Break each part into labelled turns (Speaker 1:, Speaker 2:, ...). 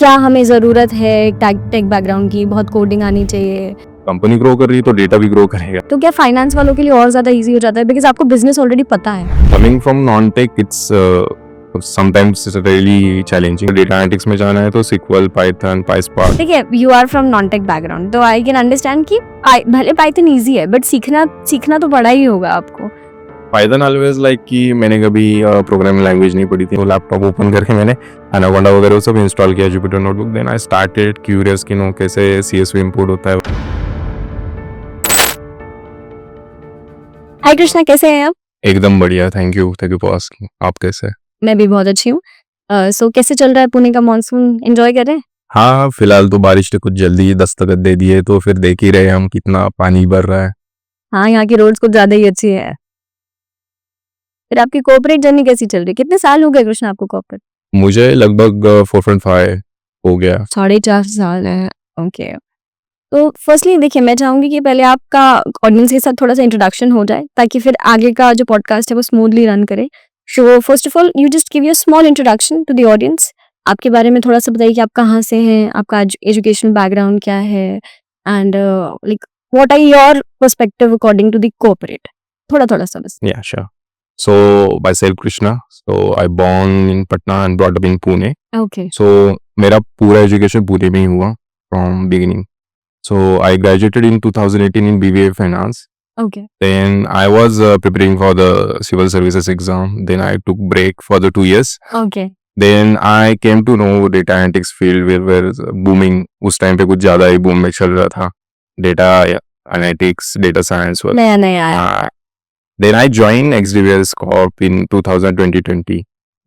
Speaker 1: क्या हमें ज़रूरत है एक टेक बैकग्राउंड की, बहुत कोडिंग आनी चाहिए?
Speaker 2: कंपनी ग्रो कर रही है तो डेटा भी ग्रो करेगा।
Speaker 1: तो क्या फाइनेंस वालों के लिए और ज़्यादा ईज़ी हो जाता है बिकॉज़ आपको बिज़नेस ऑलरेडी पता है?
Speaker 2: Coming from non tech it's sometimes really challenging. Data analytics में जाना है तो SQL, पाइथन, पाइस्पार्क।
Speaker 1: ठीक है, you are from non tech background तो आई कैन अंडरस्टैंड कि भले पाइथन ईज़ी है बट सीखना तो बड़ा ही होगा आपको।
Speaker 2: पाइथन ऑलवेज लाइक कि मैंने कभी प्रोग्रामिंग लैंग्वेज नहीं पढ़ी थी, तो लैपटॉप ओपन करके मैंने एनाकोंडा वगैरह सब इंस्टॉल किया, Jupyter notebook. Then I started curious कि नो कैसे CSV इंपोर्ट होता है।
Speaker 1: हाय कृष्णा, कैसे हैं आप?
Speaker 2: एकदम बढ़िया, थैंक यू फॉर आस्किंग। आप कैसे?
Speaker 1: मैं भी बहुत अच्छी हूँ। सो कैसे चल रहा है पुणे का मॉनसून, एंजॉय कर रहे हैं?
Speaker 2: हाँ, फिलहाल तो बारिश ने कुछ जल्दी ही दस्तक दे दी है, तो फिर देख ही रहे हम कितना पानी भर रहा है।
Speaker 1: हाँ, यहाँ की रोड्स कुछ ज़्यादा ही अच्छी है। फिर आपकी कॉर्पोरेट जर्नी कैसी चल रही है? कितने साल हो गए कृष्णा आपको कॉर्पोरेट?
Speaker 2: मुझे लगभग 4.5 हो गया।
Speaker 1: 4.5 साल है। ओके। तो फर्स्टली देखिए, मैं चाहूँगी कि पहले आपका ऑडियंस के साथ थोड़ा सा इंट्रोडक्शन हो जाए ताकि फिर आगे का जो पॉडकास्ट है वो स्मूथली रन करे। So first of all you just give your small introduction to the audience. आपके बारे में थोड़ा सा बताइए कि आप कहाँ से हैं, आपका एजुकेशनल बैकग्राउंड क्या है and like what are your perspective according to the corporate. थोड़ा सा बस।
Speaker 2: Yeah, sure. So myself Krishna. So I born in Patna and brought up in Pune.
Speaker 1: Okay.
Speaker 2: So मेरा पूरा एजुकेशन पुणे में ही हुआ from beginning. So I graduated in 2018 in BBA Finance.
Speaker 1: Okay.
Speaker 2: Then I was preparing for the civil services exam. Then I took break for the 2 years.
Speaker 1: Okay.
Speaker 2: Then I came to know data analytics field where booming. उस time पे कुछ ज़्यादा ही boom में चल रहा था data analytics, data science वाला।
Speaker 1: नया नया आया।
Speaker 2: Then I joined XDVS Corp in 2020.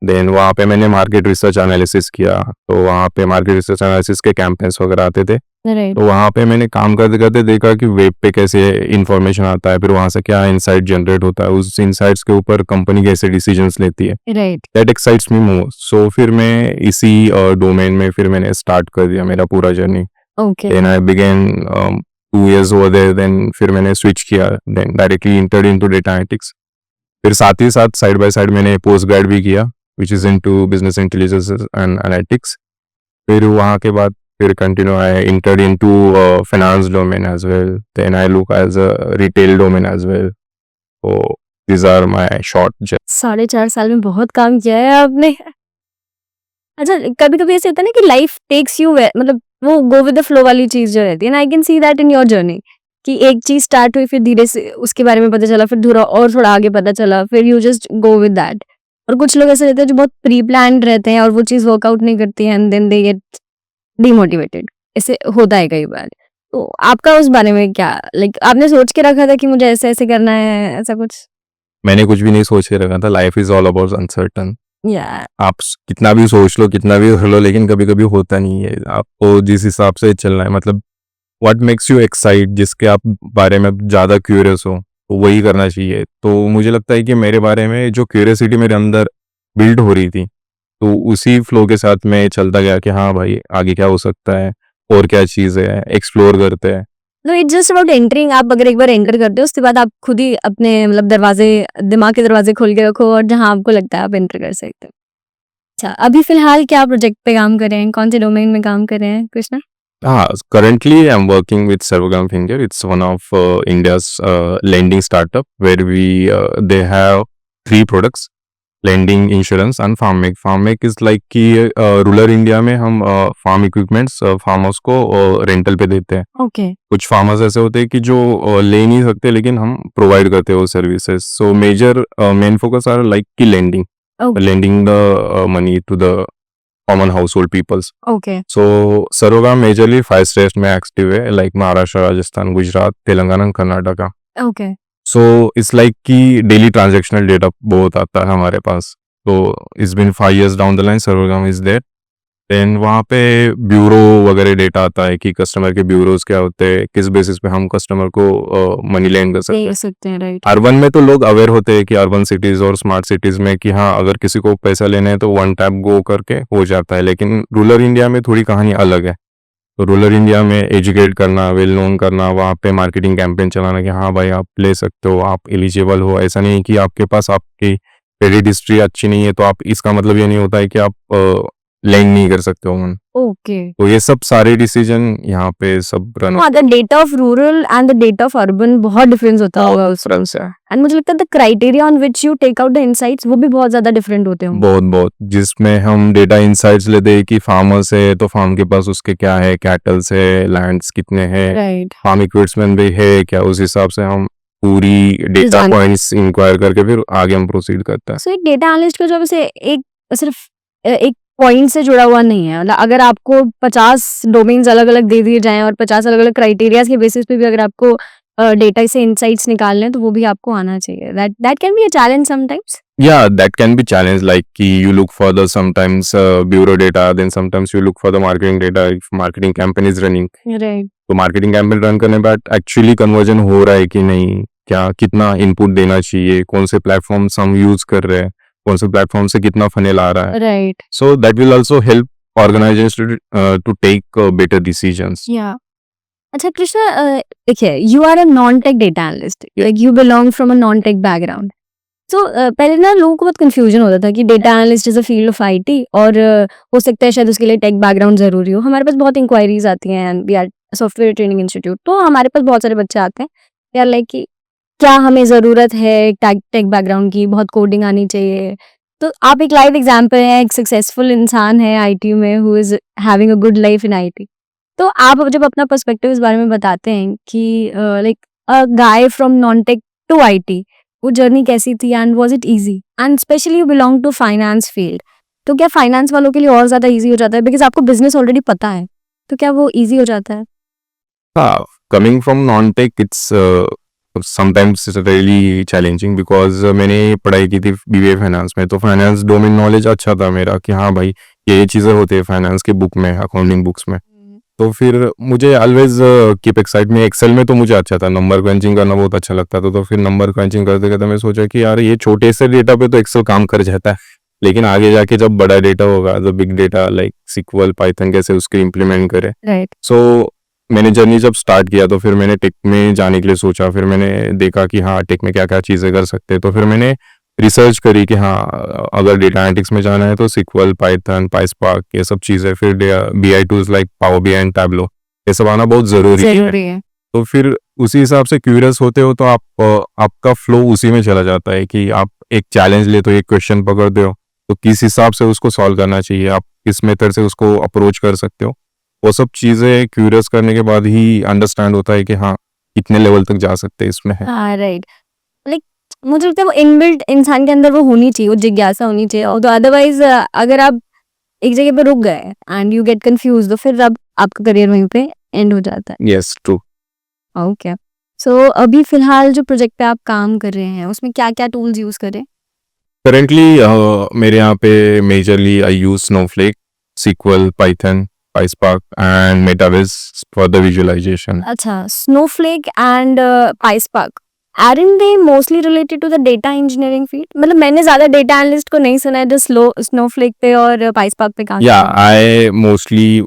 Speaker 2: Then वहाँ पे मैंने मार्केट रिसर्च एनालिसिस किया, तो वहाँ पे मार्केट रिसर्च एनालिसिस के कैंपेन्स वगैरह आते थे,
Speaker 1: राइट।
Speaker 2: तो वहाँ पे मैंने काम करते करते देखा कि वेब पे कैसे इंफॉर्मेशन आता है, फिर वहाँ से क्या इंसाइट जनरेट होता है, उस इंसाइट्स के ऊपर कंपनी कैसे डिसीजंस लेती है।
Speaker 1: राइट।
Speaker 2: दैट एक्साइट्स मी मोर। सो फिर मैं इसी डोमेन में फिर मैंने स्टार्ट कर दिया मेरा पूरा journey.
Speaker 1: Okay.
Speaker 2: Then I began 2 years over there. Then फिर मैंने स्विच किया, then directly entered into data analytics. फिर साथ ही साथ साइड बाय साइड मैंने पोस्ट ग्रेड भी किया which is into business intelligence and analytics. फिर वहाँ के बाद फिर continue I entered into finance domain as well. Then I look as a retail domain as well. So these are my short.
Speaker 1: 4.5 साल में बहुत काम किया है आपने। अच्छा, कभी कभी ऐसे होता है ना कि लाइफ टेक्स यू, मतलब वो गो विद द फ्लो वाली चीज जो रहती है ना, I can see that in your journey कि एक चीज स्टार्ट हुई, फिर धीरे से उसके बारे में पता चला, फिर थोड़ा आगे पता चला, फिर you just go with that. और कुछ लोग ऐसे रहते हैं जो बहुत प्री प्लान्ड रहते हैं और वो चीज वर्कआउट नहीं करती है and then they get demotivated. ऐसे होता है कई बार। तो आपका उस बारे में क्या, लाइक आपने सोच के रखा था कि मुझे ऐसे ऐसे करना है, ऐसा कुछ?
Speaker 2: मैंने कुछ भी नहीं सोच के रखा था। Life is all about uncertain.
Speaker 1: या
Speaker 2: आप कितना भी सोच लो, कितना भी कर लो, लेकिन कभी कभी होता नहीं है। आपको जिस हिसाब से चलना है, मतलब व्हाट मेक्स यू एक्साइट, जिसके आप बारे में ज़्यादा क्यूरियस हो, तो वही करना चाहिए। तो मुझे लगता है कि मेरे बारे में जो क्यूरियसिटी मेरे अंदर बिल्ड हो रही थी, तो उसी फ्लो के साथ मैं चलता गया कि हाँ भाई, आगे क्या हो सकता है और क्या चीज़ है, एक्सप्लोर करते हैं।
Speaker 1: No, it's just about entering. आप अगर एक बार एंटर करते हो उसके बाद आप खुद ही अपने मतलब दिमाग के दरवाजे खोल के रखो और जहां आपको लगता है आप एंटर कर सकते हो। अच्छा, अभी फिलहाल क्या प्रोजेक्ट पे काम कर रहे हैं, कौन से डोमेन में काम कर रहे हैं Krishna?
Speaker 2: Currently I'm working with Sarvagam Finger. It's one of India's lending startup where they have 3 products: lending, insurance and farming. Farming is like कि रूरल इंडिया में हम फार्म इक्विपमेंट्स फार्मर्स को रेंटल पे देते हैं।
Speaker 1: ओके।
Speaker 2: कुछ फार्मर्स ऐसे होते हैं कि जो ले नहीं सकते, लेकिन हम प्रोवाइड करते हैं वो services. So main focus are like की lending the money to the common household peoples.
Speaker 1: Okay.
Speaker 2: So सरोगा मेजरली 5 स्टेट्स में एक्टिव है, like Maharashtra, Rajasthan, Gujarat, Telangana, Karnataka.
Speaker 1: Okay.
Speaker 2: So it's like कि डेली ट्रांजैक्शनल डेटा बहुत आता है हमारे पास। तो it's been 5 years down the line Sarvagram is there. Then वहाँ पे ब्यूरो वगैरह डेटा आता है कि कस्टमर के ब्यूरोज क्या होते हैं, किस बेसिस पे हम कस्टमर को मनी लेंड कर सकते हैं।
Speaker 1: राइट।
Speaker 2: अर्बन में तो लोग अवेयर होते हैं कि अर्बन सिटीज और स्मार्ट सिटीज में कि हाँ, अगर किसी को पैसा लेना है तो वन टैप गो करके हो जाता है, लेकिन रूरल इंडिया में थोड़ी कहानी अलग है। तो रूरल इंडिया में एजुकेट करना, वेल नोन करना, वहाँ पे मार्केटिंग कैंपेन चलाना कि हाँ भाई आप ले सकते हो, आप एलिजिबल हो। ऐसा नहीं कि आपके पास आपकी क्रेडिट हिस्ट्री अच्छी नहीं है तो आप, इसका मतलब ये नहीं होता है कि आप लेंड नहीं कर सकते हो मन।
Speaker 1: ओके।
Speaker 2: तो ये सब सारे डिसीजन यहाँ पे सब रन
Speaker 1: हाँ, the data of rural and the data of urban बहुत डिफरेंस होता होगा उसमें।
Speaker 2: है।
Speaker 1: एंड मुझे लगता है the criteria on which you take out the insights वो भी बहुत ज्यादा डिफरेंट होते होंगे।
Speaker 2: बहुत जिसमें हम डेटा इंसाइट्स लेते हैं कि फार्मर्स है तो फार्म के पास उसके क्या है, कैटल्स है, लैंड्स कितने हैं,
Speaker 1: राइट।
Speaker 2: फार्म इक्विपमेंट भी है क्या, उस हिसाब से हम पूरी डेटा
Speaker 1: जान-
Speaker 2: पॉइंट्स इंक्वायर करके फिर आगे हम प्रोसीड करते हैं।
Speaker 1: सो एक डेटा एनालिस्ट का जॉब से एक सिर्फ एक पॉइंट से जुड़ा हुआ नहीं है। मतलब अगर आपको 50 डोमेन्स अलग अलग दे दिए जाएं और 50 अलग अलग क्राइटेरियाज के बेसिस पे भी अगर आपको डेटा से इंसाइट्स निकालने हैं तो वो भी आपको आना चाहिए। That can be a challenge sometimes.
Speaker 2: Yeah, that can be challenge, like you look for the sometimes bureau data, then sometimes you look for the marketing data if marketing campaign is running.
Speaker 1: Right.
Speaker 2: तो marketing campaign run करने बाद actually conversion हो रहा है कि नहीं, क्या कितना इनपुट देना चाहिए, कौन से प्लेटफॉर्म्स हम यूज कर रहे हैं, कौन से प्लेटफॉर्म से कितना फनेल आ रहा है।
Speaker 1: Right.
Speaker 2: So that will also help organization to take better decisions.
Speaker 1: Yeah अच्छा कृष्णा, देखिए you are a non tech data analyst, like you belong from a non tech background. तो पहले ना लोगों को बहुत कंफ्यूजन होता था कि data analyst is a field of IT और हो सकता है शायद उसके लिए टेक बैकग्राउंड जरूरी हो। हमारे पास बहुत इंक्वायरीज आती हैं and we are software training institute, तो हमारे पास बहुत सारे बच्चे आते हैं यार लाइक कि क्या हमें ज़रूरत है टेक बैकग्राउंड की, बहुत कोडिंग आनी चाहिए। तो आप एक लाइव एग्जांपल हैं, एक सक्सेसफुल इंसान है आईटी में who is having a good life in IT. तो आप जब अपना पर्सपेक्टिव इस बारे में बताते हैं कि like a guy from non tech to IT, वो जर्नी कैसी थी and was it easy, and specially you belong to finance field, तो क्या फाइनेंस वालों के लिए और ज़्यादा इजी हो जाता है बिकॉज आपको बिजनेस ऑलरेडी पता है, तो क्या वो इजी हो जाता है?
Speaker 2: हाँ, coming from non tech it's sometimes it's really challenging because मैंने पढ़ाई की थी बीबीए फाइनेंस में, तो फाइनेंस डोमेन नॉलेज अच्छा था मेरा कि हाँ भाई ये चीज़ें होती है फाइनेंस के बुक में, अकाउंटिंग बुक्स में। तो फिर मुझे ऑलवेज कीप एक्साइट में एक्सेल में तो मुझे अच्छा था, नंबर क्रंचिंग करना बहुत अच्छा लगता था। तो फिर नंबर क्रंचिंग करते करते मैं सोचा कि यार ये छोटे से डेटा पे तो एक्सेल काम कर जाता है, लेकिन आगे जाके जब बड़ा डेटा होगा, जो big data like SQL Python कैसे उसके इम्प्लीमेंट करे।
Speaker 1: राइट।
Speaker 2: सो मैंने जर्नी जब स्टार्ट किया तो फिर मैंने टेक में जाने के लिए सोचा, फिर मैंने देखा कि हाँ टेक में क्या क्या चीज़ें कर सकते हैं। तो फिर मैंने रिसर्च करी कि हाँ अगर डेटा एनालिटिक्स में जाना है तो सिक्वल, पाइथन, पाइस्पार्क ये सब चीज़ें, फिर BI tools like power BI and Tableau ये सब आना बहुत ज़रूरी है। तो फिर उसी हिसाब से क्यूरियस होते हो तो आपका फ्लो उसी में चला जाता है कि आप एक चैलेंज ले तो एक क्वेश्चन पकड़ते हो तो किस हिसाब से उसको सॉल्व करना चाहिए, आप किस मेथड से उसको अप्रोच कर सकते हो। वो सब चीज़ें क्यूरियस करने के बाद ही अंडरस्टैंड होता है कि हाँ कितने लेवल तक जा सकते हैं इसमें है।
Speaker 1: हाँ राइट। लाइक मुझे लगता है वो इनबिल्ट इंसान के अंदर वो होनी चाहिए, वो जिज्ञासा होनी चाहिए। और तो अदरवाइज अगर आप एक जगह पे रुक गए एंड यू गेट कंफ्यूज तो फिर अब आपका करियर वहीं पे एंड हो जाता है।
Speaker 2: Yes true.
Speaker 1: ओके। सो अभी फिलहाल जो प्रोजेक्ट पे आप काम कर रहे हैं उसमें क्या क्या टूल्स यूज करें?
Speaker 2: करेंटली मेरे यहाँ पे majorly I use Snowflake, SQL, Python, PySpark and मेटाविज फॉर द विजुअलाइजेशन।
Speaker 1: अच्छा, Snowflake and PySpark, aren't they mostly related to the data engineering field? मतलब मैंने ज्यादा डेटा एनालिस्ट को नहीं सुना है जो स्नोफ्लेक पे और पाइस्पार्क पे काम
Speaker 2: या
Speaker 1: करते हैं।
Speaker 2: आई मोस्टली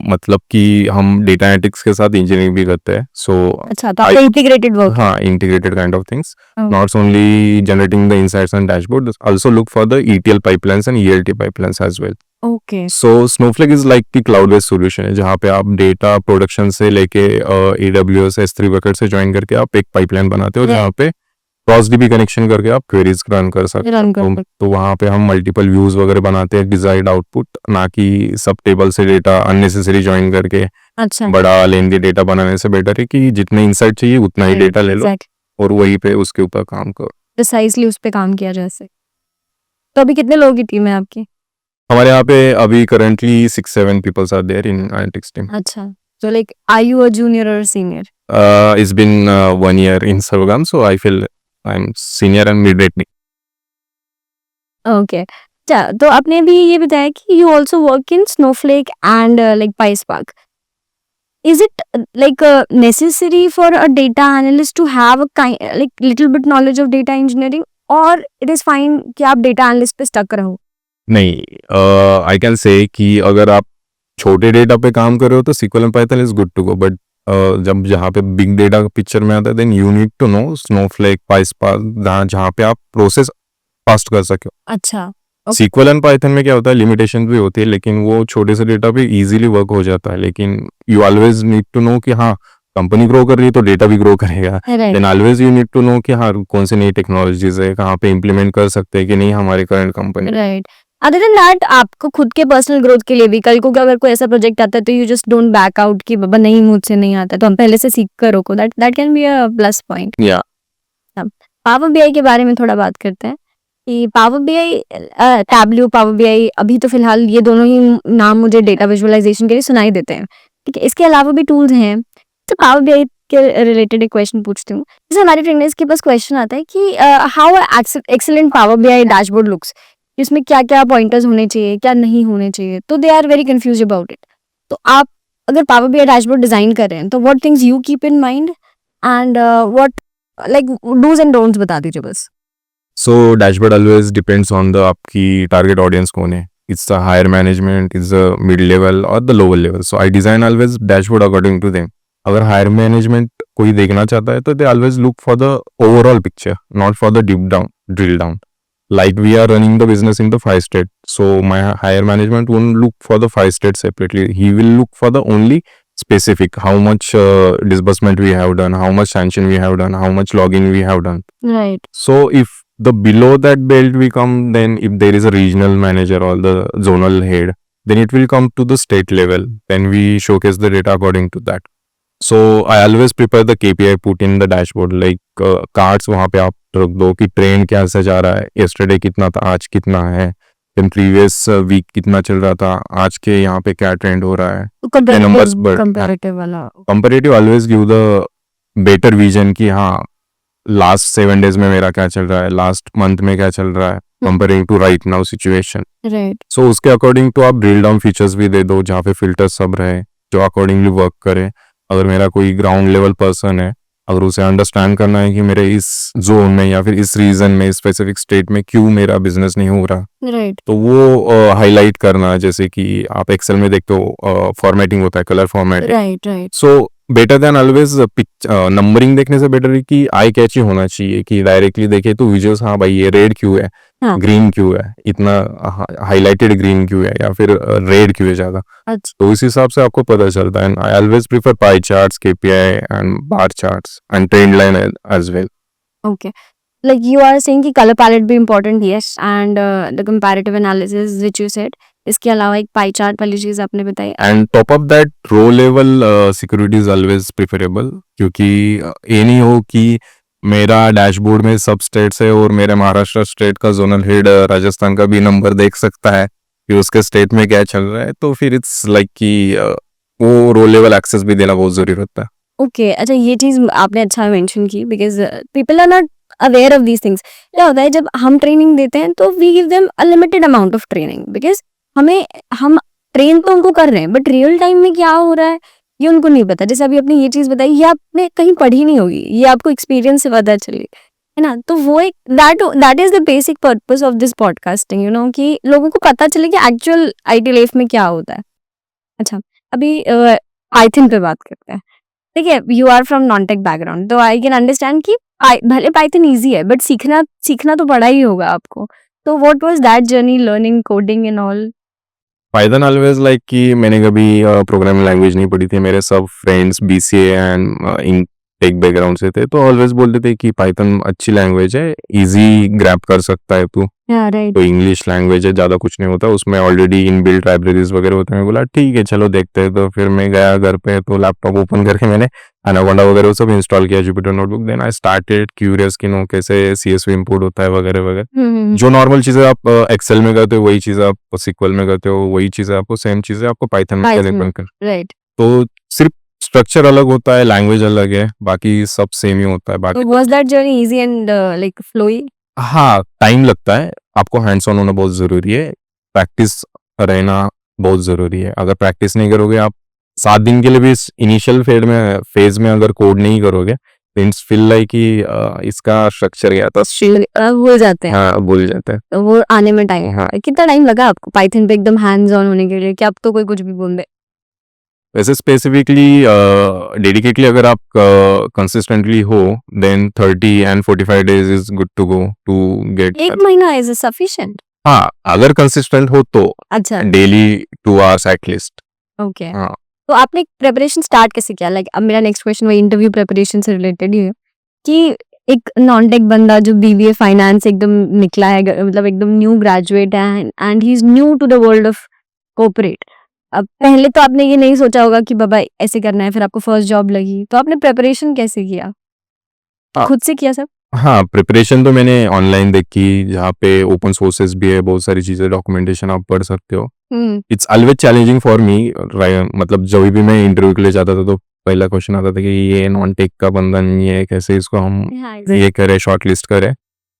Speaker 2: मतलब कि हम डेटा एनालिटिक्स के साथ इंजीनियरिंग भी करते हैं। सो
Speaker 1: अच्छा, तो आपका इंटीग्रेटेड वर्क है।
Speaker 2: हाँ, integrated kind of things.
Speaker 1: Oh.
Speaker 2: Not only generating the insights and dashboard, also look for the ETL pipelines and ELT pipelines as well.
Speaker 1: Okay.
Speaker 2: So Snowflake is like the cloud-based solution है जहाँ पे आप data production से लेके AWS S3 bucket से join करके आप एक पाइपलाइन बनाते हो जहाँ पे CrossDB कनेक्शन करके आप क्वेरीज रन कर सकते
Speaker 1: रन कर
Speaker 2: हो।
Speaker 1: सकते
Speaker 2: तो वहाँ पे हम मल्टीपल व्यूज वगैरह बनाते हैं, डिजायर्ड आउटपुट, ना कि सब टेबल से डेटा अननेसेसरी ज्वाइन करके
Speaker 1: अच्छा
Speaker 2: बड़ा लेंदी डेटा बनाने से बेटर है कि जितने इंसाइट चाहिए उतना ही डेटा ले लो
Speaker 1: एग्जैक्टली,
Speaker 2: और वहीं पे उसके ऊपर काम करो।
Speaker 1: प्रिसाइजली उस पे काम किया जा सके। तो अभी कितने लोगों की टीम है आपकी?
Speaker 2: हमारे यहाँ पे अभी currently 6-7 peoples are there in analytics team.
Speaker 1: अच्छा, तो like are you a junior और senior?
Speaker 2: It's been 1 year in Sarvagam, so I feel I'm senior and mid-rating.
Speaker 1: Okay. अच्छा, तो आपने भी ये बताया कि you also work in Snowflake and like PySpark. Is it like necessary for a data analyst to have a like little bit knowledge of data engineering, or it is fine कि आप data analyst पे stuck रहो?
Speaker 2: नहीं, I can say कि अगर आप छोटे data पे काम कर रहे हो तो SQL and Python is good to go, but जब जहाँ पे बिग डेटा पिक्चर में आता है then you need to know Snowflake, PySpark, जहाँ पे आप प्रोसेस फास्ट कर सके।
Speaker 1: अच्छा, Okay.
Speaker 2: SQL एंड पाइथन में क्या होता है, लिमिटेशन भी होती है, लेकिन वो छोटे से डेटा पे इजीली वर्क हो जाता है. लेकिन you always need to know कि हाँ, कंपनी ग्रो कर रही है तो डेटा भी ग्रो करेगा.
Speaker 1: Right
Speaker 2: then always you need to know कि हाँ, कौन सी नई टेक्नोलॉजीज है, कहाँ पे इम्प्लीमेंट कर सकते हैं कि नहीं हमारे current company.
Speaker 1: Right other than that आपको खुद के पर्सनल ग्रोथ के लिए भी कल को अगर कोई ऐसा प्रोजेक्ट आता है तो you just don't back out कि बाबा नहीं मुझसे नहीं आता तो हम पहले से सीख कर रोको. That can be a plus point.
Speaker 2: या
Speaker 1: पावर बीआई के बारे में थोड़ा बात करते हैं कि power BI tableau power BI अभी तो फिलहाल ये दोनों ही नाम मुझे डेटा विजुअलाइजेशन के लिए सुनाई देते हैं. ठीक है, इसके अलावा भी टूल्स हैं. तो पावर बीआई के रिलेटेड एक क्वेश्चन पूछती हूँ. जैसे हमारे ट्रेनर्स के पास क्वेश्चन आता है कि how excellent power BI dashboard looks, इसमें क्या क्या पॉइंटर्स होने चाहिए क्या नहीं होने चाहिए. तो they are very confuse about it. तो आप अगर पावर बीआई डैशबोर्ड डिजाइन कर रहे हैं तो what things you keep in mind and what like dos and don'ts बता दीजिए बस.
Speaker 2: So dashboard always depends on the आपकी टारगेट ऑडियंस कौन है. It's the higher management, it's the mid level और the lower level. So I design always dashboard according to them. अगर higher management कोई देखना चाहता है तो they always look for the overall picture, not for the deep down drill down. Like we are running the business in the 5 state, so my higher management won't look for the 5 states separately. He will look for the only specific, how much disbursement we have done, how much sanction we have done, how much login we have done.
Speaker 1: Right.
Speaker 2: So if the below that belt we come, then if there is a regional manager or the zonal head, then it will come to the state level. Then we showcase the data according to that. So I always prepare the KPI put in the dashboard, like cards वहाँ पे आप रख दो कि trend कैसे जा रहा है, yesterday कितना था, आज कितना है, then previous week कितना चल रहा था, आज के यहाँ पे क्या ट्रेंड हो रहा है. numbers but-
Speaker 1: कंपैरेटिव वाला.
Speaker 2: Comparative always give the better vision कि हाँ, लास्ट 7 days में मेरा क्या चल रहा है, लास्ट मंथ में क्या चल रहा है, comparing to right now situation.
Speaker 1: Right.
Speaker 2: So उसके अकॉर्डिंग तो आप ड्रिल डाउन फीचर्स भी दे दो जहाँ पे फिल्टर्स सब रहे, जो अकॉर्डिंगली वर्क करे. अगर मेरा कोई ग्राउंड लेवल पर्सन है, अगर उसे अंडरस्टैंड करना है कि मेरे इस जोन में या फिर इस रीजन में, इस स्पेसिफिक स्टेट में क्यों मेरा बिजनेस नहीं हो रहा,
Speaker 1: राइट.
Speaker 2: तो वो हाईलाइट करना. जैसे कि आप एक्सेल में देखते हो फॉर्मेटिंग होता है, colour format.
Speaker 1: Right. Right.
Speaker 2: So better than always numbering देखने से बेटर है कि आई कैची होना चाहिए, कि डायरेक्टली देखे तो विजुअल्स, हाँ भाई ये रेड क्यों है,
Speaker 1: हाँ.
Speaker 2: ग्रीन क्यों है, इतना हाईलाइटेड ग्रीन क्यों है, या फिर रेड क्यों है ज्यादा.
Speaker 1: अच्छा.
Speaker 2: तो इस हिसाब से आपको पता चलता है. And I always prefer pie charts, KPI and bar charts and trend line as well.
Speaker 1: Okay. Like you are saying कि color palette भी important, yes, and the comparative analysis which you said. इसके अलावा एक pie chart वाली चीज आपने बताई.
Speaker 2: And top up that row level security is always preferable, क्योंकि ये नहीं हो कि मेरा डैशबोर्ड में सब स्टेट्स है और मेरे महाराष्ट्र स्टेट का जोनल हेड राजस्थान का भी नंबर देख सकता है कि उसके स्टेट में क्या चल रहा है. तो फिर इट्स लाइक कि वो रो लेवल एक्सेस भी देना बहुत जरूरी होता है.
Speaker 1: ओके. अच्छा, ये चीज आपने अच्छा मेंशन की because people are not aware of these things. क्या होता है जब हम ट्रेनिंग देते हैं तो we give them a limited amount of training because हम ट्रेन तो उनको कर रहे हैं बट रियल टाइम में क्या हो रहा है ये उनको नहीं पता. जैसे अभी आपने ये चीज बताई, ये आपने कहीं पढ़ी नहीं होगी, ये आपको एक्सपीरियंस से पता चली है ना. तो वो एक that is the basic purpose of this podcasting, you know, कि लोगों को पता चले कि एक्चुअल आईटी लाइफ में क्या होता है. अच्छा, अभी पाइथन पे बात करते हैं. देखिए, you are from non tech background, तो आई कैन अंडरस्टैंड कि भले पाइथन इजी है बट सीखना तो पड़ा ही होगा आपको. तो what was that journey learning coding and all?
Speaker 2: Python always like कि मैंने कभी प्रोग्रामिंग लैंग्वेज नहीं पढ़ी थी. मेरे सब friends BCA and tech background से थे, तो ऑलवेज बोलते थे कि पाइथन अच्छी लैंग्वेज है, इजी ग्रैप कर सकता है तू.
Speaker 1: या राइट.
Speaker 2: तो इंग्लिश लैंग्वेज है, ज़्यादा कुछ नहीं होता उसमें, ऑलरेडी इन बिल्ट लाइब्रेरीज वगैरह होते हैं. मैं बोला ठीक है चलो देखते हैं. तो फिर मैं गया घर पे, तो लैपटॉप ओपन करके मैंने एनाकोंडा वगैरह वो सब इंस्टॉल किया, Jupyter notebook. Then I started curious कि नो कैसे सीएसवी इंपोर्ट होता है वगैरह वगैरह. जो नॉर्मल चीज़ें आप एक्सेल में करते हो वही चीज़ें आप सिक्वल में करते हो, वही चीज़ें आपको सेम चीज़ें आपको पाइथन में
Speaker 1: Python
Speaker 2: कैसे
Speaker 1: में.
Speaker 2: कर.
Speaker 1: राइट.
Speaker 2: तो सिर्फ स्ट्रक्चर अलग होता है, लैंग्वेज अलग है, बाकी सब सेम ही होता है.
Speaker 1: तो
Speaker 2: बाकी
Speaker 1: was that journey easy and like flowy?
Speaker 2: हाँ, टाइम लगता है, आपको हैंड्स ऑन होना बहुत ज़रूरी है, प्रैक्टिस रहना बहुत ज़रूरी है. अगर प्रैक्टिस नहीं करोगे आप 7 दिन के लिए भी इस इनिशियल फेज में अगर कोड नहीं करोगे, तो इट्स फील लाइक कि इसका स्ट्रक्चर क्या था,
Speaker 1: भूल जाते हैं.
Speaker 2: हाँ भूल जाता है.
Speaker 1: तो वो आने में टाइम.
Speaker 2: हाँ.
Speaker 1: कितना टाइम लगा आपको पाइथन पे एकदम हैंड्स ऑन होने के लिए कि अब तो कोई कुछ भी बोल दे?
Speaker 2: वैसे स्पेसिफिकली डेडिकेटली अगर आप कंसिस्टेंटली हो, then 30 and 45 days is good to go to get.
Speaker 1: 1 महीना इज सफिशिएंट?
Speaker 2: हाँ, अगर कंसिस्टेंट हो तो
Speaker 1: अच्छा,
Speaker 2: डेली 2 आवर्स एटलीस्ट।
Speaker 1: ओके।
Speaker 2: हाँ।
Speaker 1: तो आपने प्रिपरेशन स्टार्ट कैसे किया? लाइक अब मेरा नेक्स्ट क्वेश्चन वही इंटरव्यू प्रिपरेशन से रिलेटेड ही है कि एक नॉन टेक बंदा जो बीबीए फाइनेंस एकदम निकला है, मतलब एकदम न्यू ग्रेजुएट है and he is new to the world of corporate. अब पहले तो आपने ये नहीं सोचा होगा कि बाबा ऐसे करना है, फिर आपको फर्स्ट जॉब लगी, तो आपने प्रिपरेशन कैसे किया?
Speaker 2: हाँ।
Speaker 1: खुद से किया सब?
Speaker 2: हाँ, प्रिपरेशन तो मैंने ऑनलाइन देखी, जहाँ पे ओपन सोर्सेज भी है, बहुत सारी चीज़ें, डॉक्यूमेंटेशन आप पढ़ सकते हो। It's always challenging for me, मतलब जब भी मैं इंटरव्यू के लिए जाता था तो पहला क्वेश्चन आता था कि ये नॉन टेक का बंदा नहीं है, कैसे इसको हम
Speaker 1: हाँ,
Speaker 2: ये करें, शॉर्ट लिस्ट करें।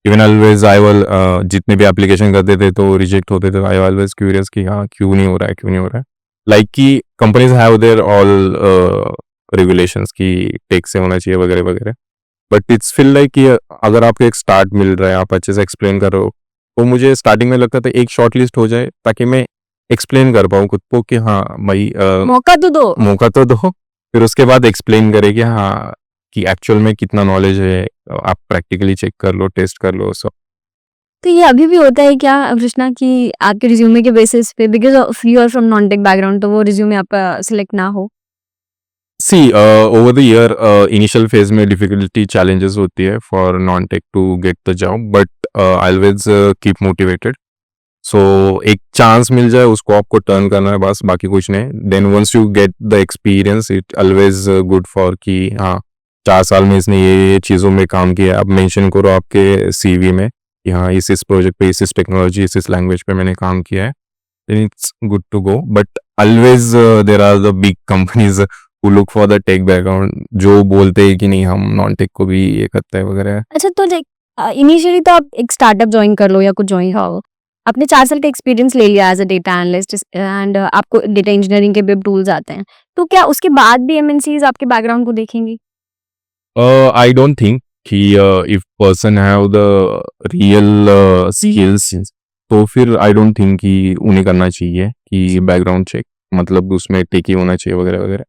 Speaker 2: इवन ऑलवेज आई विल जितने भी एप्लीकेशन करते थे तो रिजेक्ट होते थे। आई ऑलवेज क्यूरियस कि हाँ क्यों नहीं हो रहा है, क्यों नहीं हो रहा है। लाइक कि companies have their all regulations कि टेक से होना चाहिए वगैरह वगैरह। बट इट्स फील लाइक कि अगर आपको एक स्टार्ट मिल रहा है, आप अच्छे से एक्सप्लेन कर रहे हो, तो मुझे स्टार्टिंग में लगता था एक शॉर्ट लिस्ट हो जाए ताकि मैं एक्सप्लेन कर पाऊँ खुद को कि हाँ भाई
Speaker 1: मौका तो दो।
Speaker 2: मौका तो दो। फिर उसके बाद एक्सप्लेन करें कि हाँ कि एक्चुअल में कितना नॉलेज है, आप प्रैक्टिकली चेक कर लो, टेस्ट कर लो सब।
Speaker 1: तो ये अभी भी होता है क्या कृष्णा कि आपके रिज्यूमे के बेसिस पे, because of you are from non tech background, तो वो रिज्यूमे आपका सिलेक्ट ना हो?
Speaker 2: See over the year initial phase में डिफिकल्टी चैलेंजेस होती है for non tech to get the job, but I always keep motivated. So एक chance मिल जाए उसको आपको टर्न करना है बस, बाकी कुछ नहीं। Then once you get the experience it always good for कि हाँ 4 साल में इसने ये चीज़ों में काम किया, आप मेंशन करो आपके सीवी में कि हाँ इस प्रोजेक्ट पे, इस टेक्नोलॉजी, इस लैंग्वेज पे मैंने काम किया है, then it's good to go. But always there are the big companies who look for the tech background, जो बोलते हैं कि नहीं हम नॉन टेक को भी ये करते हैं वगैरह।
Speaker 1: अच्छा, तो लाइक इनिशियली तो आप एक स्टार्टअप ज्वाइन कर लो या कुछ ज्वाइन हो, आपने 4 साल का एक्सपीरियंस ले लिया as a data analyst and आपको डेटा इंजीनियरिंग के भी टूल्स आते हैं, तो क्या उसके बाद भी एमएनसीज आपके बैकग्राउंड को देखेंगी?
Speaker 2: I don't think कि if person have the real skills, तो फिर I don't think कि उन्हें करना चाहिए कि बैकग्राउंड चेक, मतलब उसमें टेक ही होना चाहिए वगैरह वगैरह।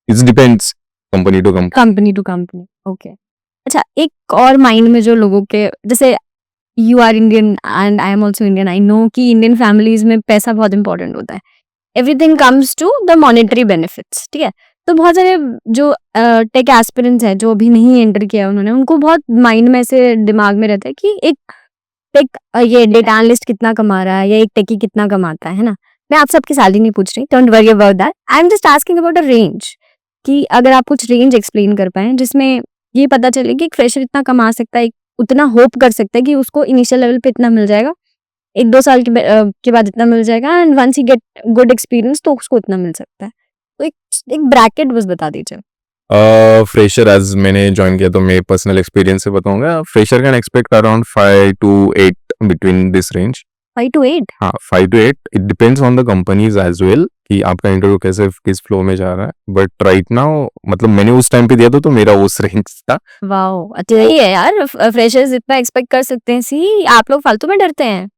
Speaker 2: It's depends company to company.
Speaker 1: Company to company, okay. अच्छा, एक और माइंड में जो लोगों के, जैसे you are Indian and I am also Indian, I know कि इंडियन फैमिलीज में पैसा बहुत इंपॉर्टेंट होता है, everything comes to the monetary benefits, ठीक है? तो बहुत सारे जो टेक एस्पिरेंट्स हैं जो अभी नहीं एंटर किया उन्होंने, उनको बहुत माइंड में ऐसे दिमाग में रहता है कि एक टेक ये डेटा एनालिस्ट कितना कमा रहा है या एक टेकी कितना कमाता है ना? मैं आपसे आपकी सैलरी नहीं पूछ रही, don't worry about that, I am just asking about a range, कि अगर आप कुछ रेंज एक्सप्लेन कर पाएं जिसमें ये पता चले कि एक फ्रेशर इतना कमा सकता है, उतना होप कर सकता है कि उसको इनिशियल लेवल पे इतना मिल जाएगा, 1-2 साल के बाद इतना मिल जाएगा, and once he get good experience तो उसको इतना मिल सकता है। तो एक ब्रैकेट बस बता दीजिए।
Speaker 2: फ्रेशर एज मैंने ज्वाइन किया तो मैं पर्सनल एक्सपीरियंस से बताऊंगा, fresher can expect around 5 to 8 between this range.
Speaker 1: 5 to 8?
Speaker 2: हाँ 5 to 8, it depends on the companies as well कि आपका इंटरव्यू कैसे किस फ्लो में जा रहा है। बट राइट नाउ मतलब मैंने उस टाइम पे दिया था तो मेरा उस रेंज था।
Speaker 1: वाओ, अच्छा ही है यार, फ्रेशर्स इतना एक्सपेक्ट कर सकते हैं। सी आप लोग फालतू में डरते हैं।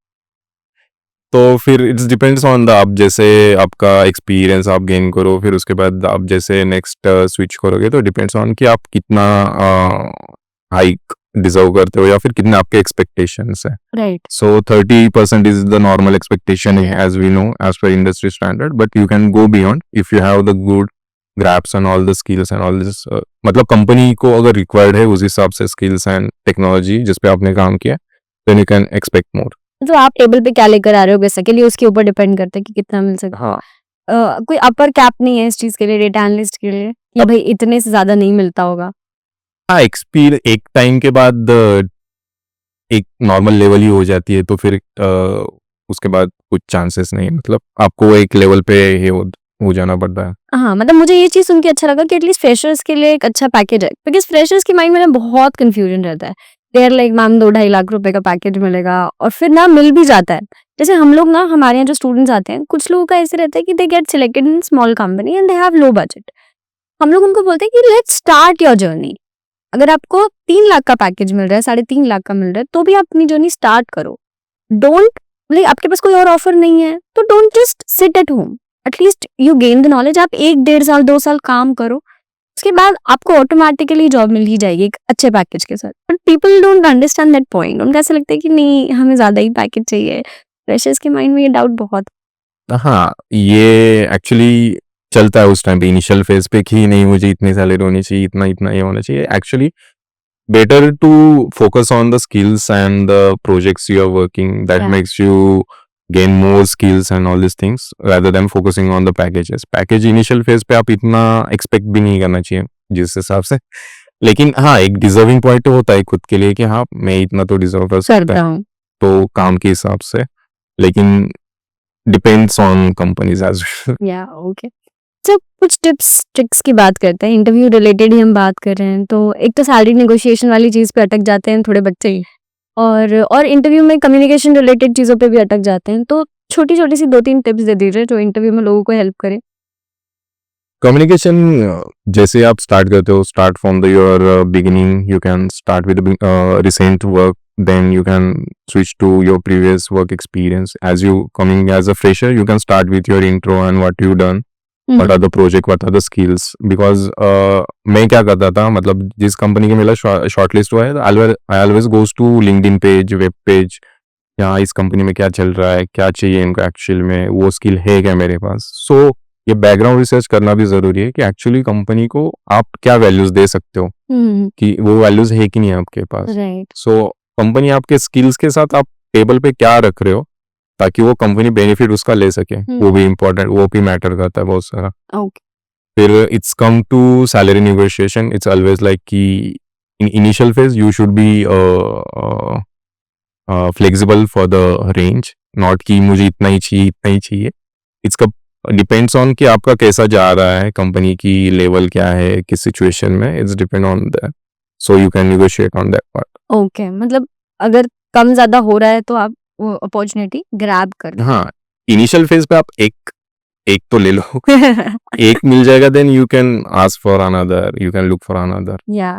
Speaker 2: तो फिर इट्स डिपेंड्स ऑन द, आप जैसे आपका एक्सपीरियंस आप गेन करो, फिर उसके बाद आप जैसे नेक्स्ट स्विच करोगे तो डिपेंड्स ऑन कि आप कितना हाइक डिजर्व करते हो या फिर कितने आपके एक्सपेक्टेशंस है।
Speaker 1: Right.
Speaker 2: So 30% is the normal expectation as we know as per industry standard, but you can go beyond if you have the good grasp and all the skills and all this. मतलब company को अगर required है उस हिसाब से skills and technology जिस पे आपने काम किया, then you can expect more.
Speaker 1: तो आप टेबल पे क्या लेकर आ रहे हो बेसिकली, लिए उसके ऊपर डिपेंड करता है कि कितना मिल सकता है।
Speaker 2: हाँ
Speaker 1: कोई अपर कैप नहीं है इस चीज के लिए, डेटा एनालिस्ट के लिए, कि भाई इतने से ज्यादा नहीं मिलता होगा?
Speaker 2: हाँ एक्सपीरियंस एक टाइम के बाद एक नॉर्मल लेवल ही हो जाती है, तो फिर उसके बाद कुछ चांसेस नहीं, मतलब आपको एक लेवल पे ये हो जाना पड़ता है।
Speaker 1: हाँ, मतलब मुझे ये चीज सुन के अच्छा लगा कि एटलीस्ट फ्रेशर्स के लिए एक अच्छा पैकेज है, बिकॉज फ्रेशर्स के माइंड में ना बहुत कंफ्यूजन रहता है। देयर लाइक मैम 2-2.5 लाख रुपए का पैकेज मिलेगा, और फिर ना मिल भी जाता है। जैसे हम लोग ना, हमारे यहाँ जो स्टूडेंट्स आते हैं, कुछ लोगों का ऐसे रहता है कि they get selected in small company and they have low budget. हम लोग उनको बोलते हैं कि लेट्स स्टार्ट योर जर्नी। अगर आपको 3 लाख का पैकेज मिल रहा है, 3.5 लाख का मिल रहा है, तो भी आप अपनी जर्नी स्टार्ट करो। डोंट, लाइक आपके पास कोई और ऑफर नहीं है तो don't just sit at home, at least you gain the knowledge. आप 1-1.5 साल 2 साल काम करो, उसके बाद आपको ऑटोमेटिकली जॉब मिल ही जाएगी एक अच्छे पैकेज के साथ। But people don't understand that point. उनको ऐसा लगता है कि नहीं, हमें ज़्यादा ही पैकेज चाहिए। फ्रेशर्स के माइंड में ये डाउट बहुत।
Speaker 2: हाँ, ये एक्चुअली चलता है उस टाइम पे इनिशियल फेज पे कि नहीं मुझे इतनी सैलरी होनी चाहिए, इतना ये होना चाहिए। Actually better to focus on the skills and the projects you are working that
Speaker 1: Yeah.
Speaker 2: Makes you gain more skills and all these things rather than focusing on the packages. Package initial phase पे आप इतना expect भी नहीं करना चाहिए जिस हिसाब से। लेकिन हाँ, एक डिजर्विंग पॉइंट होता है खुद के लिए कि हाँ मैं इतना तो डिजर्व कर सकता
Speaker 1: करता
Speaker 2: हूँ
Speaker 1: हूँ।
Speaker 2: तो काम के हिसाब से, लेकिन depends on companies as well.
Speaker 1: Yeah okay. जब कुछ टिप्स ट्रिक्स की बात करते हैं, इंटरव्यू रिलेटेड ही हम बात कर रहे हैं, तो एक तो सैलरी नेगोशिएशन वाली चीज़ पे अटक जाते हैं थोड़े बच्चे, और इंटरव्यू में कम्युनिकेशन रिलेटेड चीज़ों पे भी अटक जाते हैं। तो छोटी-छोटी सी 2-3 टिप्स दे दीजिए जो इंटरव्यू में लोगों को हेल्प करे।
Speaker 2: कम्युनिकेशन जैसे आप स्टार्ट करते हो, start from the your beginning, you can start with recent work, then you can switch to your previous work experience. As you coming as a fresher, you can start with your intro and what you done, what are the project, what are the skills. Because मैं क्या करता था, मतलब जिस company के मेरा shortlist हुआ है, I always goes to LinkedIn page, web page, यहाँ इस कंपनी में क्या चल रहा है, क्या चाहिए इनको एक्चुअल में, वो स्किल है क्या मेरे पास। सो ये बैकग्राउंड रिसर्च करना भी जरूरी है कि एक्चुअली कंपनी को आप क्या वैल्यूज दे सकते हो, कि वो वैल्यूज है कि नहीं आपके पास।
Speaker 1: राइट।
Speaker 2: सो कंपनी आपके स्किल्स के साथ आप टेबल पे क्या रख रहे हो ताकि वो कंपनी बेनिफिट उसका ले सके, वो भी इम्पोर्टेंट, वो भी मैटर करता है बहुत सारा।
Speaker 1: ओके।
Speaker 2: फिर it's come to salary negotiation, it's always like कि in initial phase you should be flexible for the range, not कि मुझे इतना ही चाहिए। इट्स डिपेंड्स ऑन कि आपका कैसा जा रहा है, कंपनी की लेवल क्या है, किस सिचुएशन में, it's depend on that. So you can negotiate on that part.
Speaker 1: Okay, मतलब अगर कम ज़्यादा हो रहा है तो आप वो अपॉर्चुनिटी ग्रैब कर लो।
Speaker 2: हाँ, इनिशियल फेज पे आप एक तो ले लो, एक मिल जाएगा, then you can ask for another, you can look for another.
Speaker 1: या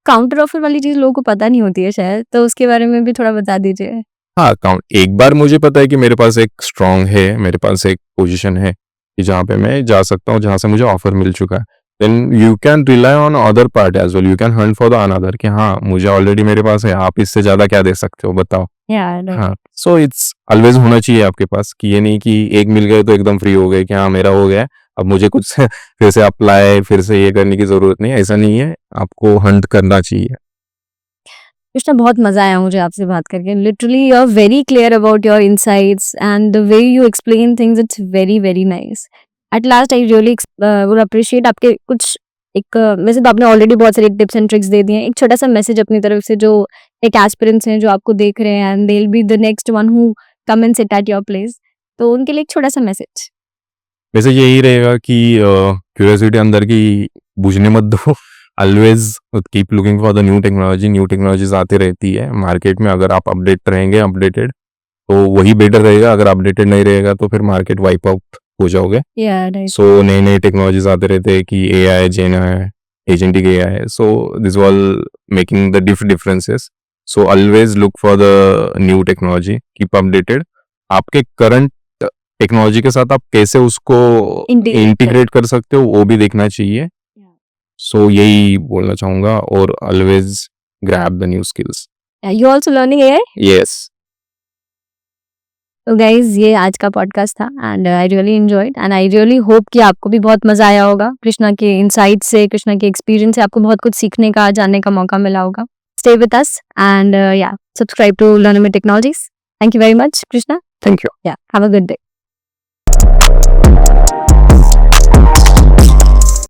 Speaker 1: काउंटर ऑफर वाली चीज़ लोगों को पता नहीं होती है शायद, तो उसके बारे में भी थोड़ा बता दीजिए।
Speaker 2: हाँ, एक बार मुझे पता है कि मेरे पास एक स्ट्रांग है, मेरे पास एक पोजीशन है कि जहाँ पे मैं जा सकता हूँ, जहाँ से मुझे ऑफर मिल चुका है, then you can rely on other part as well, you can hunt for the another कि हाँ मुझे ऑलरेडी मेरे पास है, आप इससे ज्यादा क्या दे सकते हो बताओ। हाँ, सो इट्स ऑलवेज होना चाहिए आपके पास कि ये नहीं कि एक मिल गए तो एकदम फ्री हो गए कि हाँ मेरा हो गया, अब मुझे कुछ फिर से अप्लाई, फिर से ये करने की जरूरत नहीं है, ऐसा नहीं है, आपको हंट करना चाहिए।
Speaker 1: कृष्णा, बहुत मजा आया मुझे आपसे बात करके। Literally you are very clear about your insights and the way you explain things, it's very very nice. At last I really would appreciate आपके कुछ एक वैसे तो आपने ऑलरेडी बहुत सारी टिप्स एंड ट्रिक्स दे दिए हैं, एक छोटा सा मैसेज अपनी तरफ से जो एक एस्पिरेंट्स हैं जो आपको देख रहे हैं and they will be the next one who come and sit at your place, तो उनके लिए एक छोटा सा मैसेज।
Speaker 2: वैसे यही रहेगा कि क्यूरियोसिटी अंदर की बुझने मत दो, always keep looking for the new technology, new technologies आती रहती है मार्केट में। अगर आप अपडेट रहेंगे, अपडेटेड, तो वही बेटर रहेगा। अगर अपडेटेड नहीं रहेगा तो फिर मार्केट वाइप आउट हो जाओगे। सो नए नए टेक्नोलॉजीज आते रहते हैं कि AI, जेन है, agentic AI, so this all making the differences. So always look for the new technology, keep updated. आपके करंट टेक्नोलॉजी के साथ आप कैसे उसको इंटीग्रेट कर सकते हो वो भी देखना चाहिए। सो यही बोलना चाहूंगा, और always grab the new skills.
Speaker 1: You also learning AI?
Speaker 2: Yes.
Speaker 1: तो गाइज ये आज का पॉडकास्ट था and I really enjoyed and I really hope कि आपको भी बहुत मजा आया होगा। कृष्णा के इनसाइट से, कृष्णा के एक्सपीरियंस से आपको बहुत कुछ सीखने का, जानने का मौका मिला होगा। Stay with us and yeah subscribe to learn with technologies. Thank you very much Krishna.
Speaker 2: Thank you.
Speaker 1: Yeah have a good day.